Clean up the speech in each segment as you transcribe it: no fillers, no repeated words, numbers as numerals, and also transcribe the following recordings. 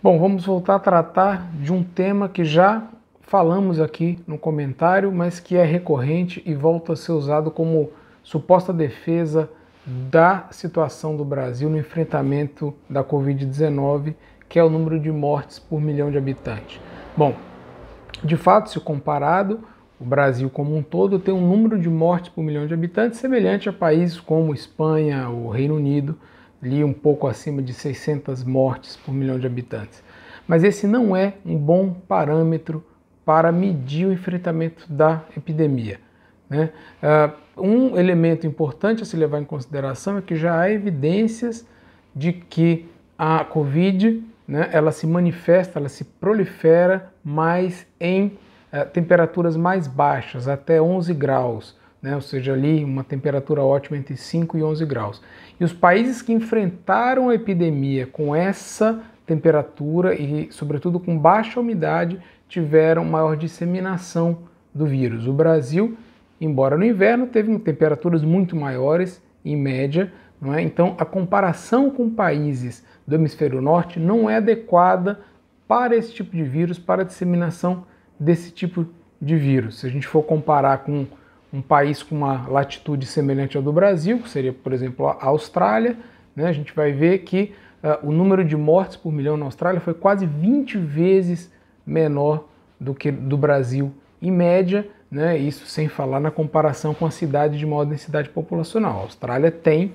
Bom, vamos voltar a tratar de um tema que já falamos aqui no comentário, mas que é recorrente e volta a ser usado como suposta defesa da situação do Brasil no enfrentamento da Covid-19, que é o número de mortes por milhão de habitantes. Bom, de fato, se comparado, o Brasil como um todo tem um número de mortes por milhão de habitantes semelhante a países como Espanha, o Reino Unido, ali um pouco acima de 600 mortes por milhão de habitantes. Mas esse não é um bom parâmetro para medir o enfrentamento da epidemia, né? Um elemento importante a se levar em consideração é que já há evidências de que a Covid, né, ela se manifesta, ela se prolifera mais em temperaturas mais baixas, até 11 graus, né, ou seja, ali uma temperatura ótima entre 5 e 11 graus. E os países que enfrentaram a epidemia com essa temperatura e, sobretudo, com baixa umidade, tiveram maior disseminação do vírus. O Brasil, embora no inverno, teve temperaturas muito maiores, em média, não é? Então, a comparação com países do hemisfério norte não é adequada para esse tipo de vírus, para a disseminação desse tipo de vírus. Se a gente for comparar com um país com uma latitude semelhante ao do Brasil, que seria, por exemplo, a Austrália, né, a gente vai ver que o número de mortes por milhão na Austrália foi quase 20 vezes menor do que do Brasil em média, né, isso sem falar na comparação com a cidade de maior densidade populacional. A Austrália tem,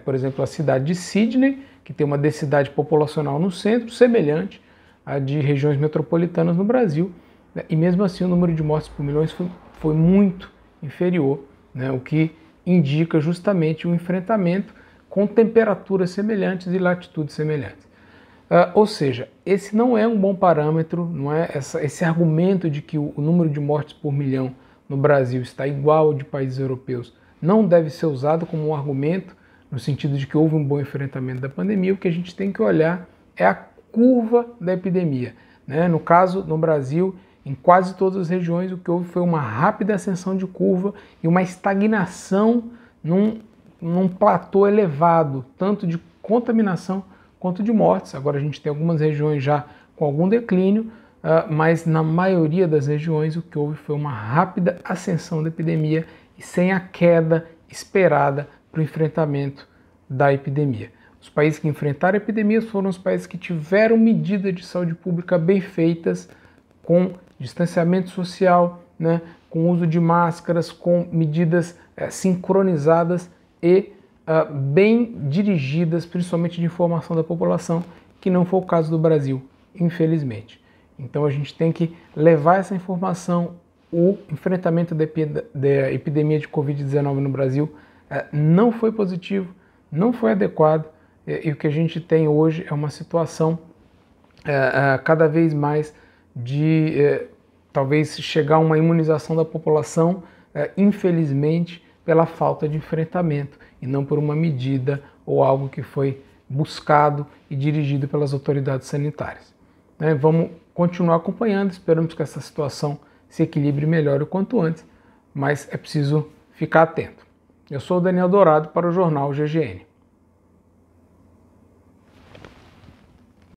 por exemplo, a cidade de Sydney, que tem uma densidade populacional no centro, semelhante à de regiões metropolitanas no Brasil, né, e mesmo assim o número de mortes por milhões foi muito inferior, né, o que indica justamente o enfrentamento com temperaturas semelhantes e latitudes semelhantes. Ou seja, esse não é um bom parâmetro, não é esse argumento de que o número de mortes por milhão no Brasil está igual ao de países europeus não deve ser usado como um argumento no sentido de que houve um bom enfrentamento da pandemia. O que a gente tem que olhar é a curva da epidemia, né? No caso, no Brasil, em quase todas as regiões, o que houve foi uma rápida ascensão de curva e uma estagnação num platô elevado, tanto de contaminação quanto de mortes. Agora a gente tem algumas regiões já com algum declínio, mas na maioria das regiões o que houve foi uma rápida ascensão da epidemia e sem a queda esperada para o enfrentamento da epidemia. Os países que enfrentaram a epidemia foram os países que tiveram medidas de saúde pública bem feitas, com distanciamento social, né, com uso de máscaras, com medidas sincronizadas e bem dirigidas, principalmente de informação da população, que não foi o caso do Brasil, infelizmente. Então a gente tem que levar essa informação. O enfrentamento da epidemia de Covid-19 no Brasil não foi positivo, não foi adequado, e o que a gente tem hoje é uma situação cada vez mais de talvez chegar a uma imunização da população, infelizmente, pela falta de enfrentamento e não por uma medida ou algo que foi buscado e dirigido pelas autoridades sanitárias. Vamos continuar acompanhando, esperamos que essa situação se equilibre melhor o quanto antes, mas é preciso ficar atento. Eu sou o Daniel Dourado para o Jornal GGN.